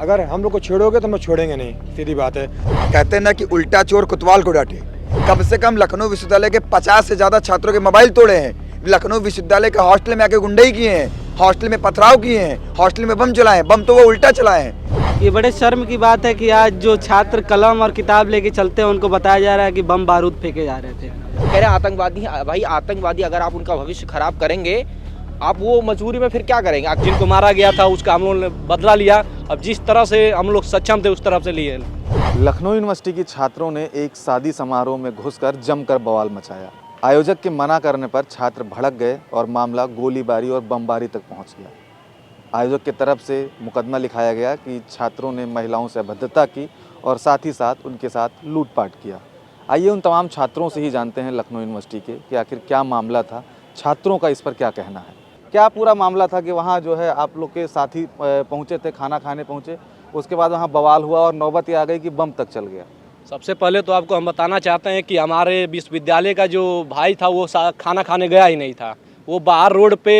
अगर हम लोग को छेड़ोगे तो हम लोग छोड़ेंगे नहीं, सीधी बात है। कहते हैं ना कि उल्टा चोर कोतवाल को डांटे। कम से कम लखनऊ विश्वविद्यालय के 50 से ज्यादा छात्रों के मोबाइल तोड़े हैं। लखनऊ विश्वविद्यालय के हॉस्टल में आके गुंडई किए हैं, हॉस्टल में पथराव किए हैं, हॉस्टल में बम चलाए, बम तो वो उल्टा चलाए हैं। ये बड़े शर्म की बात है कि आज जो छात्र कलम और किताब लेके चलते हैं उनको बताया जा रहा है कि बम बारूद फेंके जा रहे थे। कह रहे आतंकवादी हैं। भाई आतंकवादी अगर आप उनका भविष्य खराब करेंगे, आप वो मजबूरी में फिर क्या करेंगे? जिनको मारा गया था उसका हम लोगों ने बदला लिया। अब जिस तरह से हम लोग सक्षम थे उस तरफ से लिए। लखनऊ यूनिवर्सिटी के छात्रों ने एक शादी समारोह में घुसकर जमकर बवाल मचाया। आयोजक के मना करने पर छात्र भड़क गए और मामला गोलीबारी और बमबारी तक पहुंच गया। आयोजक की तरफ से मुकदमा लिखाया गया कि छात्रों ने महिलाओं से अभद्रता की और साथ ही साथ उनके साथ लूटपाट किया। आइए उन तमाम छात्रों से ही जानते हैं लखनऊ यूनिवर्सिटी के कि आखिर क्या मामला था, छात्रों का इस पर क्या कहना है। क्या पूरा मामला था कि वहाँ जो है आप लोग के साथी पहुँचे थे, खाना खाने पहुँचे, उसके बाद वहाँ बवाल हुआ और नौबत ये आ गई कि बम तक चल गया? सबसे पहले तो आपको हम बताना चाहते हैं कि हमारे विश्वविद्यालय का जो भाई था वो खाना खाने गया ही नहीं था। वो बाहर रोड पे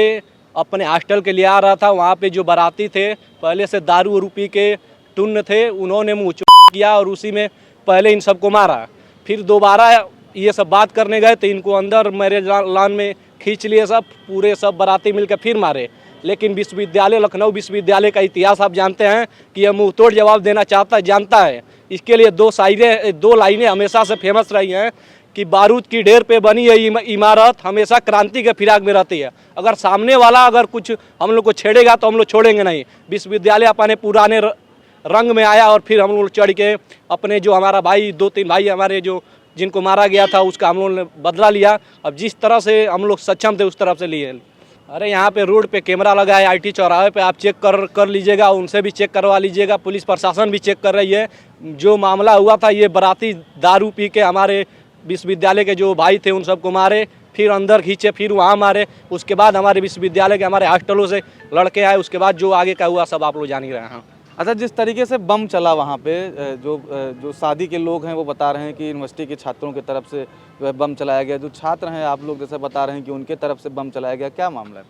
अपने हॉस्टल के लिए आ रहा था। वहाँ पे जो बाराती थे पहले से दारू और पी के टुन्न थे, उन्होंने मुँह किया और उसी में पहले इन सबको मारा। फिर दोबारा ये सब बात करने गए तो इनको अंदर मैरिज लॉन में खींच लिए, सब पूरे सब बाराती मिलकर फिर मारे। लेकिन विश्वविद्यालय लखनऊ विश्वविद्यालय का इतिहास आप जानते हैं कि यह मुँह तोड़ जवाब देना जानता है। इसके लिए दो लाइनें हमेशा से फेमस रही हैं कि बारूद की ढेर पे बनी यह इमारत हमेशा क्रांति के फिराक में रहती है। अगर सामने वाला अगर कुछ हम लोग को छेड़ेगा तो हम लोग छोड़ेंगे नहीं। विश्वविद्यालय अपने पुराने रंग में आया और फिर हम लोग चढ़ के अपने जो हमारा भाई 2-3 भाई हमारे जो जिनको मारा गया था उसका हम लोगों ने बदला लिया। अब जिस तरह से हम लोग सक्षम थे उस तरफ से लिए। अरे यहाँ पे रोड पे कैमरा लगा है, IT चौराहे पे आप चेक कर लीजिएगा, उनसे भी चेक करवा लीजिएगा। पुलिस प्रशासन भी चेक कर रही है। जो मामला हुआ था ये बाराती दारू पी के हमारे विश्वविद्यालय के जो भाई थे उन सबको मारे, फिर अंदर खींचे, फिर वहाँ मारे। उसके बाद हमारे विश्वविद्यालय के हमारे हॉस्टलों से लड़के आए। उसके बाद जो आगे का हुआ सब आप लोग जान ही रहे हैं। अच्छा, जिस तरीके से बम चला वहाँ पे, जो शादी के लोग हैं वो बता रहे हैं कि यूनिवर्सिटी के छात्रों की तरफ से जो है बम चलाया गया। जो छात्र हैं आप लोग जैसे बता रहे हैं कि उनके तरफ से बम चलाया गया, क्या मामला है?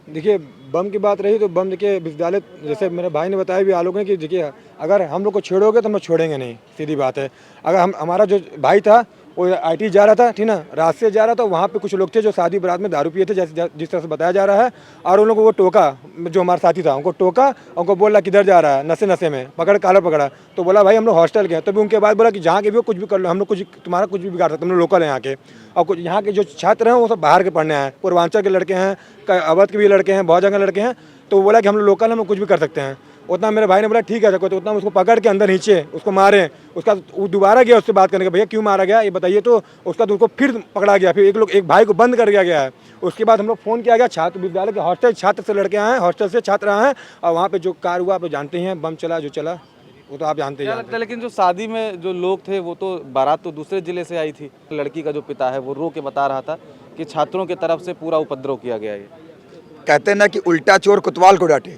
देखिए, बम की बात रही तो बम देखिए विश्वविद्यालय, जैसे मेरे भाई ने बताया भी आप लोगों ने कि देखिए अगर हम लोग को छेड़ोगे तो हम लोग छोड़ेंगे नहीं, सीधी बात है। अगर हमारा जो भाई था वो IT जा रहा था, ठीक ना, रास्ते से जा रहा था। वहाँ पे कुछ लोग थे जो शादी बारात में दारू पिए थे, जैसे जिस तरह से बताया जा रहा है। और उन लोगों को टोका, जो हमारा साथी था उनको टोका, उनको बोला किधर जा रहा है, नशे में पकड़ कालर पकड़ा। तो बोला भाई हम लोग हॉस्टल के हैं। तभी उनके बाद बोला कि जहाँ के भी हो कुछ भी कर लो, हम लोग कुछ तुम्हारा कुछ भी बिगाड़ सकते, हम लोग लोकल हैं यहाँ के। और कुछ यहाँ के जो छात्र हैं वो सब बाहर के पढ़ने आए हैं, पूर्वांचल के लड़के हैं, अवध के भी लड़के हैं, बहुत जगह लड़के हैं। तो बोला कि हम लोग लोकल हैं, हम लोग कुछ भी कर सकते हैं। उतना मेरे भाई ने बोला ठीक है, तो उतना उसको पकड़ के अंदर नीचे उसको मारे। उसका वो दोबारा गया उससे बात करने के, भैया क्यों मारा गया ये बताइए। तो उसका तो उसको फिर पकड़ा गया, फिर एक भाई को बंद कर दिया गया है। उसके बाद हम लोग फ़ोन किया गया छात्र विद्यालय के हॉस्टल, छात्र से लड़के आए हैं, हॉस्टल से छात्र आए हैं। और वहाँ पे जो कार हुआ आप जानते हैं, बम चला जो चला वो तो आप जानते हैं। लेकिन जो शादी में जो लोग थे वो तो बारात तो दूसरे जिले से आई थी। लड़की का जो पिता है वो रो के बता रहा था कि छात्रों की तरफ से पूरा उपद्रव किया गया है। कहते हैं ना कि उल्टा चोर कोतवाल को डांटे।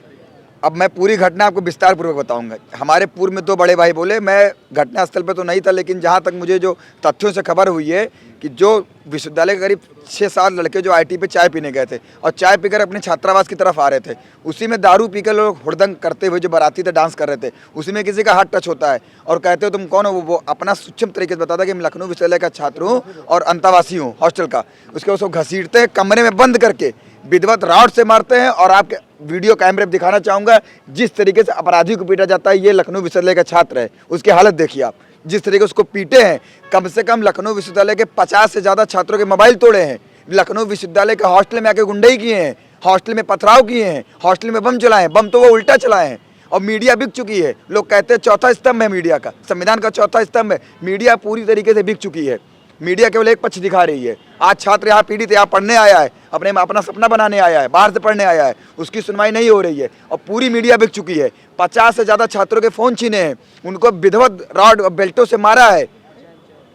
अब मैं पूरी घटना आपको विस्तार पूर्वक बताऊंगा। हमारे पूर्व में 2 बड़े भाई बोले, मैं घटनास्थल पर तो नहीं था, लेकिन जहां तक मुझे जो तथ्यों से खबर हुई है कि जो विश्वविद्यालय के करीब 6-7 लड़के जो IT पे चाय पीने गए थे और चाय पीकर अपने छात्रावास की तरफ आ रहे थे, उसी में दारू पीकर लोग हुड़दंग करते हुए जो बाराती थे डांस कर रहे थे, उसी में किसी का हाथ टच होता है और कहते हो तुम कौन हो। वो अपना सूक्ष्म तरीके से बताता कि मैं लखनऊ विश्वविद्यालय का छात्र हूँ और अंतावासी हूँ हॉस्टल का। उसके उसको घसीटते हैं, कमरे में बंद करके विधिवत रॉड से मारते हैं। और आपके वीडियो कैमरे में दिखाना चाहूँगा जिस तरीके से अपराधी को पीटा जाता है। ये लखनऊ विश्वविद्यालय का छात्र है, उसकी हालत देखिए आप, जिस तरीके से उसको पीटे हैं। कम से कम लखनऊ विश्वविद्यालय के 50 से ज़्यादा छात्रों के मोबाइल तोड़े हैं। लखनऊ विश्वविद्यालय के हॉस्टल में आके गुंडई किए हैं, हॉस्टल में पथराव किए हैं, हॉस्टल में बम चलाए हैं, बम तो वो उल्टा चलाए हैं। और मीडिया बिक चुकी है। लोग कहते हैं चौथा स्तंभ है मीडिया का, संविधान का चौथा स्तंभ है। मीडिया पूरी तरीके से बिक चुकी है। मीडिया केवल एक पक्ष दिखा रही है। आज छात्र यहाँ पीड़ित यहाँ पढ़ने आया है, अपना सपना बनाने आया है, बाहर से पढ़ने आया है, उसकी सुनवाई नहीं हो रही है और पूरी मीडिया बिक चुकी है। 50 से ज़्यादा छात्रों के फ़ोन छीने हैं, उनको विधिवत रॉड और बेल्टों से मारा है,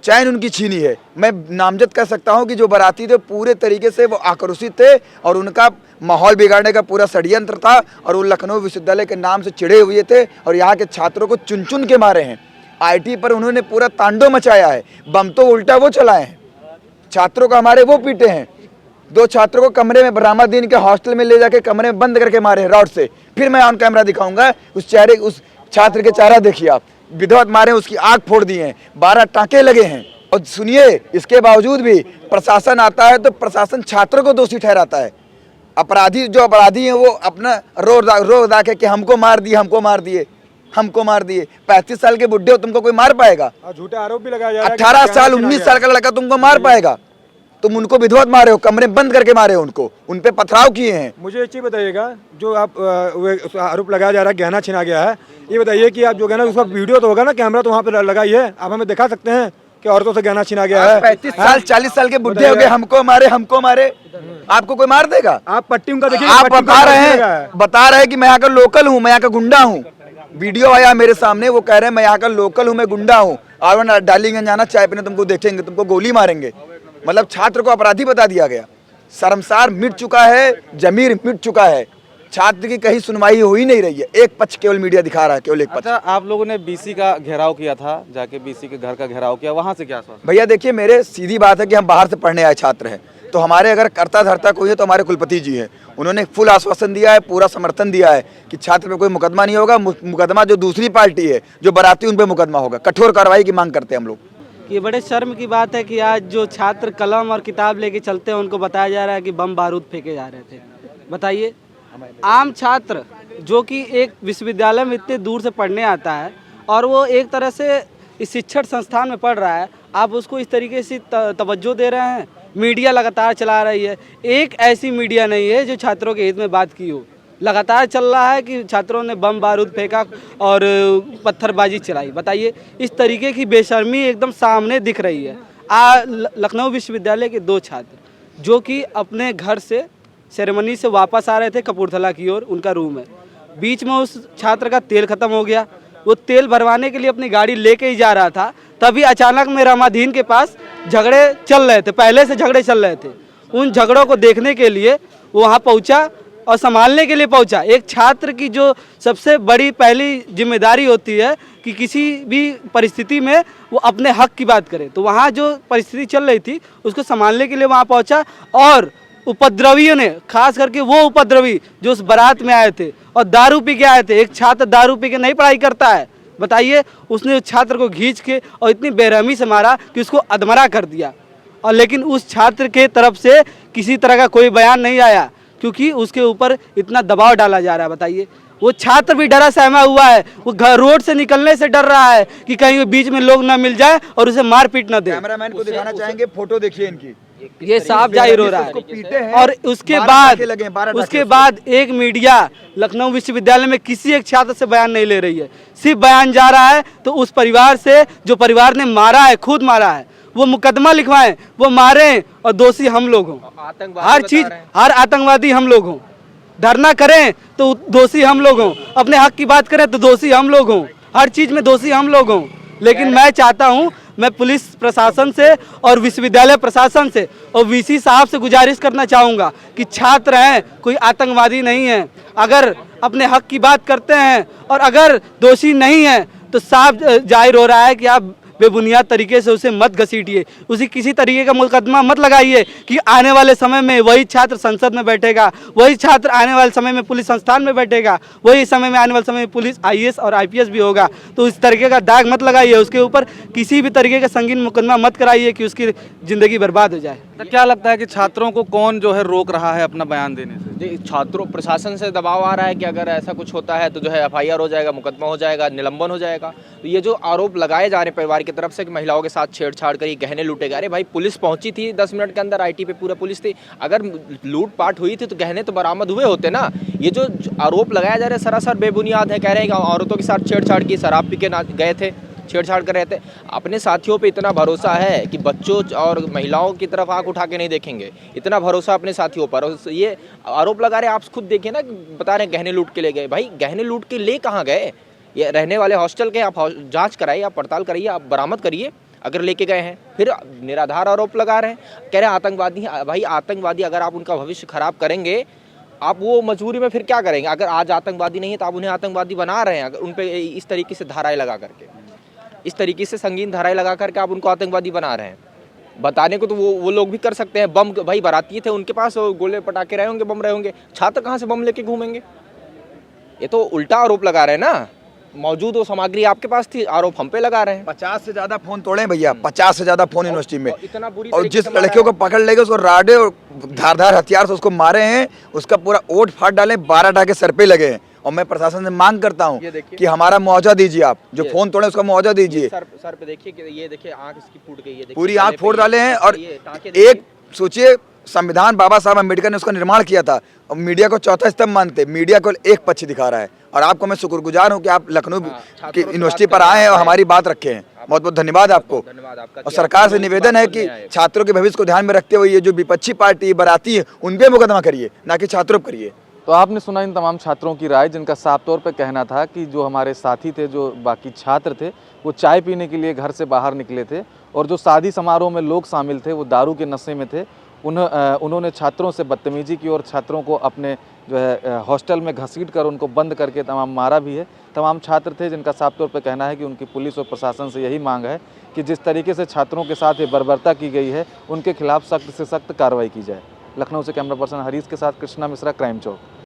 चैन उनकी छीनी है। मैं नामजद कर सकता हूँ कि जो बाराती थे पूरे तरीके से वो आक्रोशित थे और उनका माहौल बिगाड़ने का पूरा षड्यंत्र था और वो लखनऊ विश्वविद्यालय के नाम से चिढ़े हुए थे और यहाँ के छात्रों को चुन चुन के मारे हैं। IT पर उन्होंने पूरा तांडव मचाया है। बम तो उल्टा वो चलाए हैं, छात्रों को हमारे वो पीटे हैं। 2 छात्रों को कमरे में बरामदीन के हॉस्टल में ले जाके कमरे में बंद करके मारे रॉड से। फिर मैं ऑन कैमरा दिखाऊंगा उस छात्र के चेहरा देखिए आप, विधिवत मारे उसकी आंख फोड़ दिए हैं, 12 टांके लगे हैं। और सुनिए, इसके बावजूद भी प्रशासन आता है तो प्रशासन छात्रों को दोषी ठहराता है। अपराधी जो अपराधी हैं वो अपना रो दा के कि हमको मार दिए, हमको मार दिए, हमको मार दिए। 35 साल के बुढ़े हो, तुमको कोई मार पाएगा? झूठा आरोप भी लगाया जा रहा है। 18 साल 19 साल का लड़का तुमको मार पाएगा? तुम उनको विधिवत मारे हो, कमरे बंद करके मारे हो उनको, उन पे पथराव किए हैं। मुझे एक चीज़ बताइएगा, जो आप आरोप लगाया जा रहा है गहना छीना गया है, ये बताइए कि आप जो गहना, उसका वीडियो तो होगा ना, कैमरा तो वहाँ पे लगाई है, आप हमें दिखा सकते हैं कि औरतों से गहना छीना गया है? 35 साल 40 साल के बुढ़े हो गए, हमको मारे, हमको मारे। आपको कोई मार देगा? आप पट्टी उनका देखिए, आप पट्टी बता उनका रहे लगा है। हैं, बता रहे हैं कि मैं यहाँ का लोकल हूँ, मैं यहाँ का गुंडा हूँ। वीडियो आया मेरे सामने, वो कह रहे हैं मैं यहाँ का लोकल हूँ, मैं गुंडा हूँ, और डालीगंज जाना चाय पीने, तुमको देखेंगे, तुमको गोली मारेंगे। मतलब छात्र को अपराधी बता दिया गया। शर्मसार मिट चुका है, जमीर मिट चुका है। छात्र की कहीं सुनवाई हो ही नहीं रही है, एक पक्ष केवल मीडिया दिखा रहा है, केवल एक पक्ष। अच्छा, आप लोगों ने बीसी का घेराव किया था, जाके बीसी के घर का घेराव किया, वहाँ से क्या आश्वासन? भैया देखिए, मेरे सीधी बात है कि हम बाहर से पढ़ने आए छात्र हैं, तो हमारे अगर करता धरता कोई है तो हमारे कुलपति जी हैं। उन्होंने फुल आश्वासन दिया है, पूरा समर्थन दिया है कि छात्र पे कोई मुकदमा नहीं होगा। मुकदमा जो दूसरी पार्टी है, जो बराती, उन पे मुकदमा होगा। कठोर कार्रवाई की मांग करते हैं हम लोग। ये बड़े शर्म की बात है कि आज जो छात्र कलम और किताब लेके चलते हैं उनको बताया जा रहा है कि बम बारूद फेंके जा रहे थे। बताइए, आम छात्र जो कि एक विश्वविद्यालय में इतने दूर से पढ़ने आता है और वो एक तरह से इस शिक्षण संस्थान में पढ़ रहा है, आप उसको इस तरीके से तवज्जो दे रहे हैं। मीडिया लगातार चला रही है, एक ऐसी मीडिया नहीं है जो छात्रों के हित में बात की हो। लगातार चल रहा है कि छात्रों ने बम बारूद फेंका और पत्थरबाजी चलाई। बताइए, इस तरीके की बेशर्मी एकदम सामने दिख रही है। लखनऊ विश्वविद्यालय के 2 छात्र जो कि अपने घर से सेरेमनी से वापस आ रहे थे कपूरथला की ओर, उनका रूम है, बीच में उस छात्र का तेल ख़त्म हो गया। वो तेल भरवाने के लिए अपनी गाड़ी लेके ही जा रहा था, तभी अचानक में रमादीन के पास झगड़े चल रहे थे, पहले से झगड़े चल रहे थे। उन झगड़ों को देखने के लिए वो वहाँ पहुँचा और संभालने के लिए पहुंचा। एक छात्र की जो सबसे बड़ी पहली जिम्मेदारी होती है कि किसी भी परिस्थिति में वो अपने हक की बात करे, तो वहाँ जो परिस्थिति चल रही थी उसको संभालने के लिए वहाँ पहुंचा। और उपद्रवियों ने, खास करके वो उपद्रवी जो उस बारात में आए थे और दारू पी के आए थे, एक छात्र दारू पी के नहीं पढ़ाई करता है। बताइए, उसने उस छात्र को खींच के और इतनी बेरहमी से मारा कि उसको अधमरा कर दिया। और लेकिन उस छात्र के तरफ से किसी तरह का कोई बयान नहीं आया, क्योंकि उसके ऊपर इतना दबाव डाला जा रहा है। बताइए, वो छात्र भी डरा सहमा हुआ है, वो घर रोड से निकलने से डर रहा है कि कहीं बीच में लोग ना मिल जाए और उसे मार पीट ना दे। कैमरामैन को दिखाना चाहेंगे, फोटो देखिए इनकी, ये साफ जाहिर हो रहा है। और उसके 12 बाद एक मीडिया लखनऊ विश्वविद्यालय में किसी एक छात्र से बयान नहीं ले रही है। सिर्फ बयान जा रहा है तो उस परिवार से, जो परिवार ने मारा है, खुद मारा है, वो मुकदमा लिखवाएं, वो मारें और दोषी हम लोग हों। हर चीज, हर आतंकवादी हम लोग हों। धरना करें तो दोषी हम लोग हों, अपने हक की बात करें तो दोषी हम लोग हों, हर चीज में दोषी हम लोग हों। लेकिन मैं चाहता हूं, मैं पुलिस प्रशासन से और विश्वविद्यालय प्रशासन से और वीसी साहब से गुजारिश करना चाहूँगा कि छात्र हैं, कोई आतंकवादी नहीं है। अगर अपने हक की बात करते हैं और अगर दोषी नहीं है तो साफ जाहिर हो रहा है कि आप बेबुनियाद तरीके से उसे मत घसीटिए, उसी किसी तरीके का मुकदमा मत लगाइए कि आने वाले समय में वही छात्र संसद में बैठेगा, वही छात्र आने वाले समय में पुलिस संस्थान में बैठेगा, वही समय में आने वाले समय में पुलिस IAS और IPS भी होगा। तो इस तरीके का दाग मत लगाइए, उसके ऊपर किसी भी तरीके का संगीन मुकदमा मत कराइए कि उसकी ज़िंदगी बर्बाद हो जाए। तो क्या लगता है कि छात्रों को कौन जो है रोक रहा है अपना बयान देने से? छात्रों, प्रशासन से दबाव आ रहा है कि अगर ऐसा कुछ होता है तो जो है FIR हो जाएगा, मुकदमा हो जाएगा, निलंबन हो जाएगा। तो ये जो आरोप लगाए जा रहे हैं परिवार की तरफ से कि महिलाओं के साथ छेड़छाड़ करी, गहने लूटे गए, अरे भाई पुलिस पहुंची थी 10 मिनट के अंदर, IT पे पूरा पुलिस थी। अगर लूटपाट हुई थी तो गहने तो बरामद हुए होते ना। ये जो आरोप लगाया जा रहा है सरासर बेबुनियाद है। कह रहे हैं कि औरतों के साथ छेड़छाड़ की, शराब पी के गए थे, छेड़छाड़ कर रहे थे। अपने साथियों पे इतना भरोसा है कि बच्चों और महिलाओं की तरफ आंख उठा के नहीं देखेंगे, इतना भरोसा अपने साथियों पर। और ये आरोप लगा रहे, आप खुद देखिए ना, बता रहे हैं गहने लूट के ले गए। भाई गहने लूट के ले कहाँ गए? ये रहने वाले हॉस्टल के आप जांच कराइए, आप पड़ताल करिए, आप बरामद करिए अगर लेके गए हैं। फिर निराधार आरोप लगा रहे हैं, कह रहे हैं आतंकवादी। भाई आतंकवादी, अगर आप उनका भविष्य खराब करेंगे, आप वो मजबूरी में फिर क्या करेंगे? अगर आज आतंकवादी नहीं है तो आप उन्हें आतंकवादी बना रहे हैं। अगर उन पर इस तरीके से धाराएं लगा करके, इस तरीके से संगीन धाराएं लगा करके आप उनको आतंकवादी बना रहे हैं। बताने को तो वो लोग भी कर सकते हैं। बम, भाई बाराती थे, उनके पास गोले पटाखे रहे होंगे, बम रहे होंगे। छात्र कहाँ से बम लेके घूमेंगे? ये तो उल्टा आरोप लगा रहे हैं ना। मौजूद वो सामग्री आपके पास थी, आरोप हम पे लगा रहे हैं। 50 से ज्यादा फोन तोड़े भैया, 50 से ज्यादा फोन यूनिवर्सिटी में। इतना बुरी और तरीके जिस से मारा लड़कियों को पकड़ लेंगे उसको राडे और धारदार हथियार से उसको मारे हैं, उसका पूरा ओट फाड़ डाले, 12 टाके सर पे लगे हैं। और मैं प्रशासन से मांग करता हूँ ये देखिए। कि हमारा मुआवजा दीजिए, आप जो ये- फोन तोड़े उसका मुआवजा दीजिए। सर पे देखिए कि ये देखिए आंख इसकी फूट गई है, देखिए पूरी गले आंख पे फोड़ ये- डाले हैं। और ये टाँके देखिए। एक सोचिए, संविधान बाबा साहब अम्बेडकर ने उसका निर्माण किया था और मीडिया को चौथा स्तंभ मानते, मीडिया को एक पक्ष दिखा रहा है। और आपको मैं शुक्रगुजार हूँ कि आप लखनऊ छात्रों की से यूनिवर्सिटी बात पर कर रहे आए हैं और हैं। हमारी बात रखे हैं। बहुत बहुत धन्यवाद आपको। धन्यवाद आपका और कि सरकार आप से लोगों की निवेदन बात है सुनने कि आए। छात्रों के भविष्य को ध्यान में रखते हुए ये जो विपक्षी पार्टी बराती है उन पे मुकदमा करिए, ना कि छात्रों पर करिए। तो आपने सुना इन तमाम छात्रों की राय, जिनका साफ तौर पे कहना था कि जो हमारे साथी थे, जो बाकी छात्र थे, वो चाय पीने के लिए घर से बाहर निकले थे और जो शादी समारोह में लोग शामिल थे वो दारू के नशे में थे। उन्होंने छात्रों से बदतमीजी की और छात्रों को अपने जो है हॉस्टल में घसीट कर उनको बंद करके तमाम मारा भी है। तमाम छात्र थे जिनका साफ तौर पे कहना है कि उनकी पुलिस और प्रशासन से यही मांग है कि जिस तरीके से छात्रों के साथ ये बर्बरता की गई है उनके खिलाफ सख्त से सख्त कार्रवाई की जाए। लखनऊ से कैमरा पर्सन हरीश के साथ कृष्णा मिश्रा, क्राइम चौक।